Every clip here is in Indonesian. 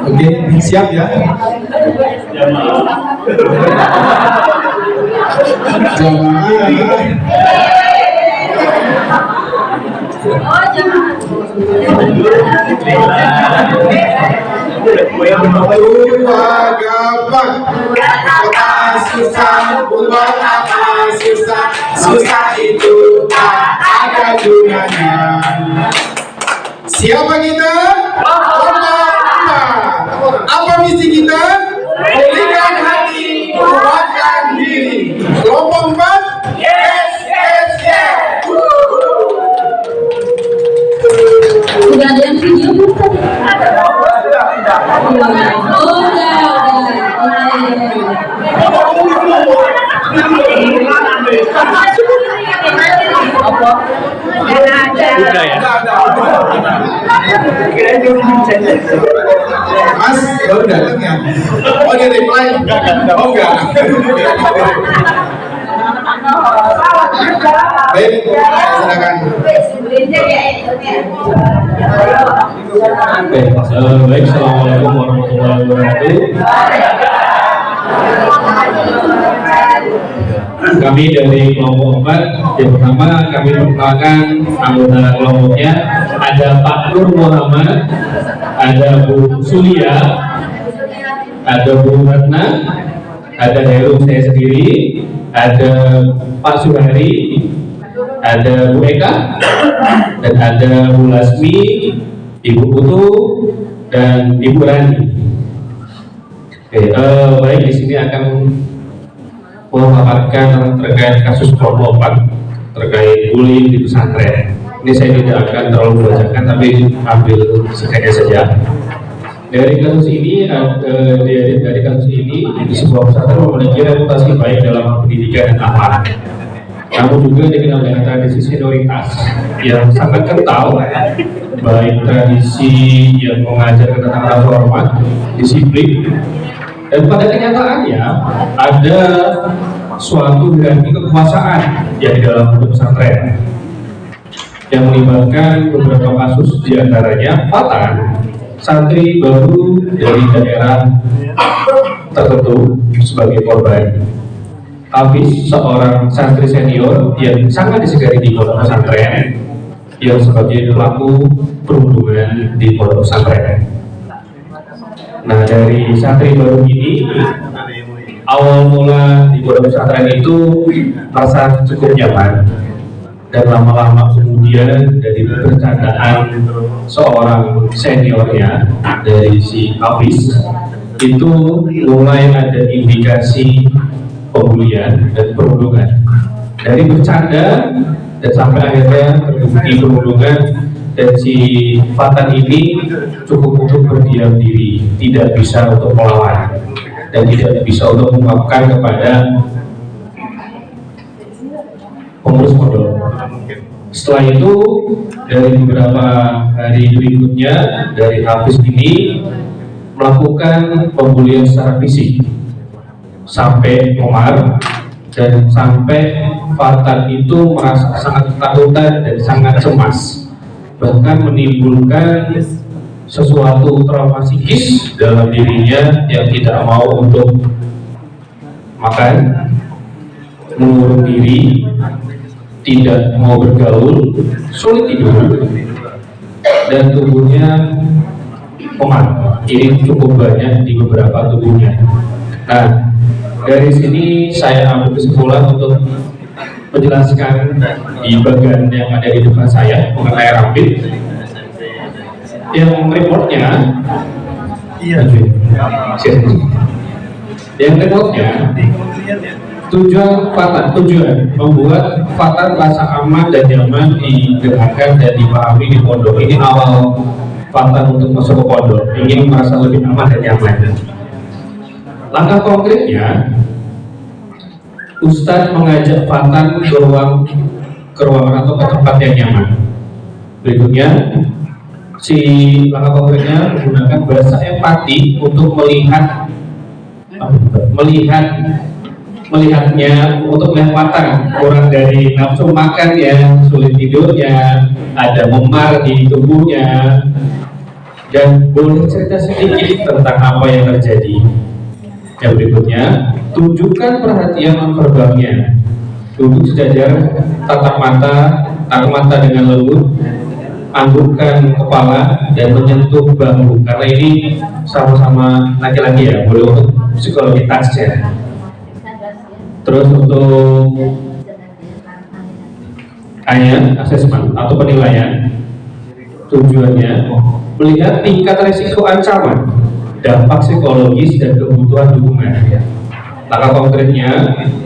Oke, siap ya? Buat apa susah? Susah itu tak ada gunanya. Siapa kita? Apa misi kita? Pulihkan hati, kuatkan diri. Kelompok 4. Yes, yes, yes. Udah ada yang video belum tadi? Udah ya? Mas, baru datang ya? Oh, dia reply? Oh, enggak. Baik, silakan. Baik, assalamualaikum warahmatullahi wabarakatuh. Kami dari kelompok 4, yang pertama kami perkenalkan anggota kelompoknya. Ada Pak Nur Muhammad, ada Bu Sulia, ada Bu Ratna, ada Heru saya sendiri, ada Pak Suhari, ada Bu Eka, dan ada Bu Lasmi, Ibu Putu, dan Ibu Rani. Oke, baik, di sini akan memaparkan terkait kasus kelompok 4 terkait bullying di pesantren. Ini saya tidak akan terlalu membacakan, tapi ambil sekalian saja. Dari kasus ini, di sebuah pesantren memiliki reputasi baik dalam pendidikan dan akhlak. Namun juga dikenal dengan tradisi senioritas yang sangat kental, baik tradisi yang mengajarkan tentang rasa hormat, disiplin, dan pada kenyataannya ada suatu hierarki kekuasaan yang di dalam pesantren yang melibatkan beberapa kasus, diantaranya Fatan, santri baru dari daerah tertentu sebagai korban. Hafiz, seorang santri senior yang sangat disegani di pondok pesantren yang sebagai pelaku perundungan di pondok pesantren. Nah, dari santri baru ini, awal mula di pondok pesantren itu merasa cukup nyaman, dan lama-lama kemudian dari bercandaan seorang seniornya dari si Hafiz itu mulai ada indikasi pembulian dan perundungan. Dari bercanda dan sampai akhirnya terbukti perundungan, dan si Fatan ini cukup untuk berdiam diri, tidak bisa untuk melawan dan tidak bisa untuk mengungkapkan kepada pengurus pondok. Setelah itu, dari beberapa hari berikutnya, dari Hafiz ini melakukan pembulian secara fisik sampai memar, dan sampai Fatan itu merasa sangat ketakutan dan sangat cemas, bahkan menimbulkan sesuatu trauma psikis dalam dirinya yang tidak mau untuk makan, mengurung diri, tidak mau bergaul, sulit tidur, dan tubuhnya memar. Ini cukup banyak di beberapa tubuhnya. Nah, dari sini saya ambil kesimpulan untuk menjelaskan di bagian yang ada di depan saya mengenai Rapid yang reportnya tujuan membuat Fatan rasa aman dan nyaman didengarkan dan dipahami di pondok. Ini awal Fatan untuk masuk ke pondok, ingin merasa lebih aman dan nyaman. Langkah konkretnya, Ustadz mengajak Fatan ke ruangan atau ke tempat yang nyaman. Berikutnya, si langkah konkretnya menggunakan bahasa empati untuk melihat melihatnya untuk melempatan, kurang dari nafsu makan yang sulit tidurnya, ada memar di tubuhnya, dan boleh cerita sedikit tentang apa yang terjadi. Yang berikutnya, tunjukkan perhatian nonverbalnya. Duduk sejajar, tatap mata dengan lembut, anggukkan kepala dan menyentuh bahu, karena ini sama-sama laki-laki ya, boleh untuk psikologi touch ya. Terus untuk asesmen atau penilaian, tujuannya melihat tingkat risiko ancaman, dampak psikologis dan kebutuhan dukungan. Langkah konkretnya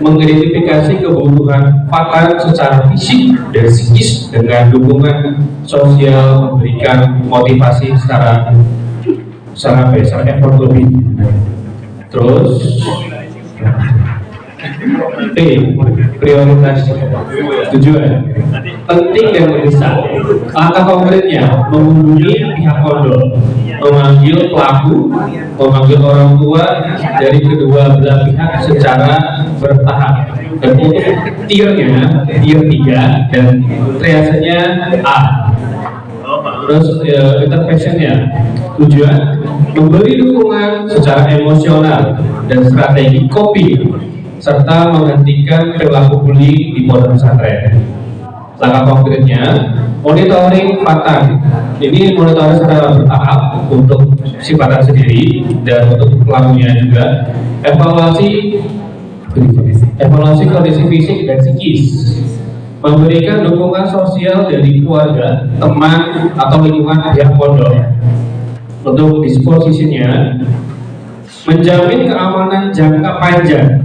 mengidentifikasi kebutuhan Fatan secara fisik dan psikis dengan dukungan sosial, memberikan motivasi secara effort lebih. Terus P, prioritas tujuan penting dan mendesak. Langkah konkretnya menghubungi pihak pondok, memanggil pelaku, memanggil orang tua dari kedua belah pihak secara bertahap. Dan untuk tiernya, tier 3 dan triasenya A. Terus interventionnya, tujuan memberi dukungan secara emosional dan strategi coping serta menghentikan perilaku bullying di pondok pesantren. Langkah konkretnya monitoring Fatan. Ini monitoring secara bertahap untuk si Fatan sendiri dan untuk pelakunya juga. Evaluasi kondisi fisik dan psikis, memberikan dukungan sosial dari keluarga, teman atau lingkungan pihak pondok. Untuk disposisinya, menjamin keamanan jangka panjang.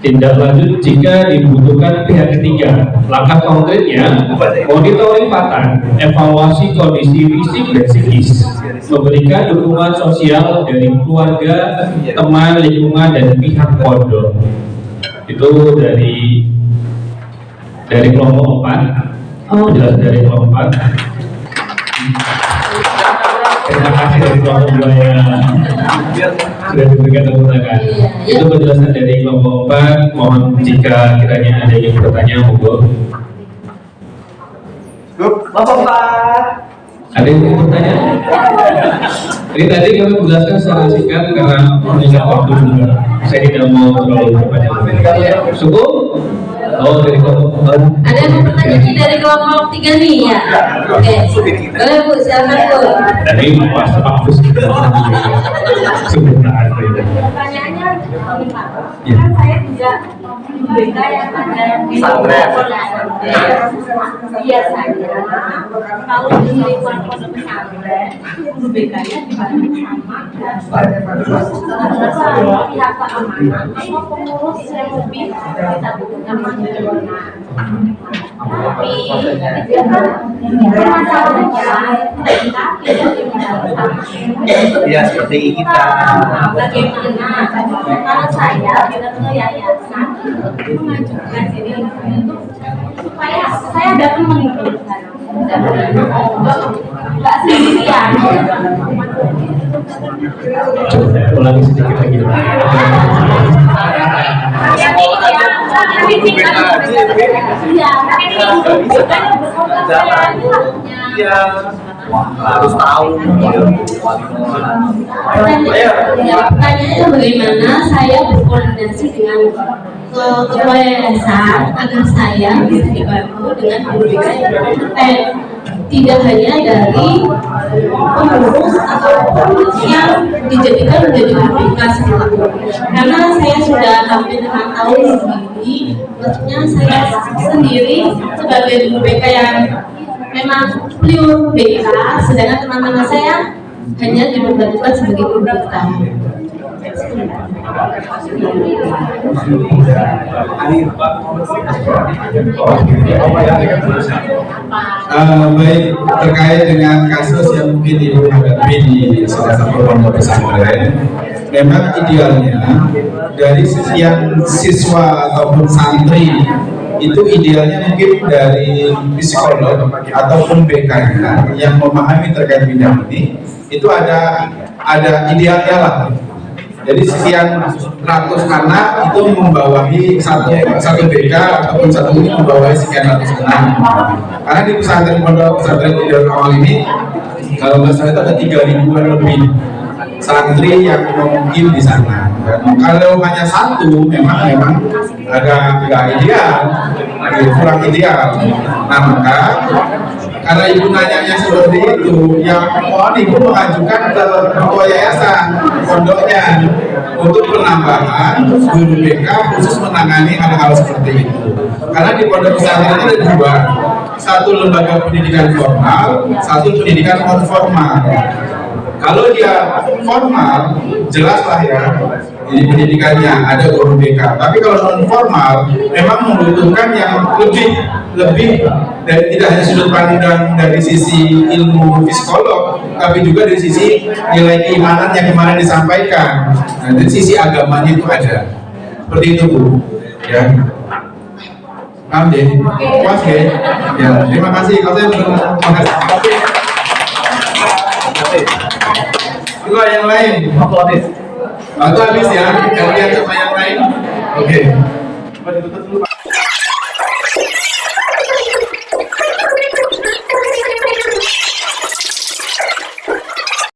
Tindak lanjut jika dibutuhkan pihak ketiga. Langkah konkretnya monitoring Fatan, evaluasi kondisi fisik dan psikis, memberikan dukungan sosial dari keluarga, teman, lingkungan dan pihak pondok. Itu dari kelompok 4. Jelas dari kelompok 4. Terima kasih dari kelompok 2 yang sudah diberikan tepuk tangan. Itu penjelasan dari kelompok 4. Mohon jika kiranya ada yang bertanya, monggo. Kelompok 4. Ada yang bertanya? Ini tadi kami menjelaskan secara singkat karena mengingat waktu juga. Saya tidak mau terlalu berpanjang. Cukup? Oh, dari kelompok. Ada yang mau bertanya nih dari kelompok 3 nih ya? Oke, boleh Bu, silakan Bu. Dari Mas Mahfuz sebentar. Pertanyaannya Pak, kan saya juga BK yang ada di biasanya kalau di lingkungan pondok pesantren BK-nya dibanding sama pihak keamanan atau pengurus yang lebih kita butuhkan tapi masalahnya kita tidak Ya seperti kita. bagaimana kalau saya bilang ke yayasan mengajukan ini untuk supaya saya dapat mengumpulkan nggak sendirian. Coba ulangi sedikit lagi. Harus tahu. Pertanyaannya bagaimana saya berkoordinasi dengan ketua yayasan agar saya bisa dibantu dengan BK yang kompeten, tidak hanya dari pengurus ataupun yang dijadikan menjadi BK sendiri. Karena saya sudah hampir 5 tahun sendiri, maksudnya saya sendiri sebagai BK yang memang pure BK, sedangkan teman-teman saya hanya diberlakukan sebagai BK. Baik, terkait dengan kasus yang mungkin Ibu hadapi di salah satu pondok pesantren, memang idealnya dari sekian siswa ataupun santri itu idealnya mungkin dari psikolog ataupun BK yang memahami terkait bidang ini itu ada idealnya lah. Jadi sekian ratus anak itu membawahi satu BK ataupun satu ini membawahi sekian ratus anak. Karena di pesantren pondok pesantren Hidayah Kamal ini kalau nggak salah itu ada 3.000-an lebih santri yang mungkin di sana. Dan kalau hanya satu memang agak ideal, kurang ideal. Nah maka karena ibu nanyanya seperti itu, ya mohon ibu mengajukan ke ketua yayasan pondoknya untuk penambahan guru BK khusus menangani hal-hal seperti itu. Karena di pondok pesantren itu ada dua, satu lembaga pendidikan formal, satu pendidikan non formal. Kalau dia formal, jelas lah ya, jadi pendidikannya ada guru BK. Tapi kalau non formal, memang membutuhkan yang lebih dari tidak hanya sudut pandang dari sisi ilmu psikolog, tapi juga dari sisi nilai keimanan yang kemarin disampaikan. Nah, dari sisi agamanya itu ada. Seperti itu Bu. Ya. Paham deh? Puas ya? Ya. Terima kasih. Kalau saya terima kasih. Juga yang lain. Atau habis ya? Kalian coba yang lain. Oke. Coba ditutup dulu Pak.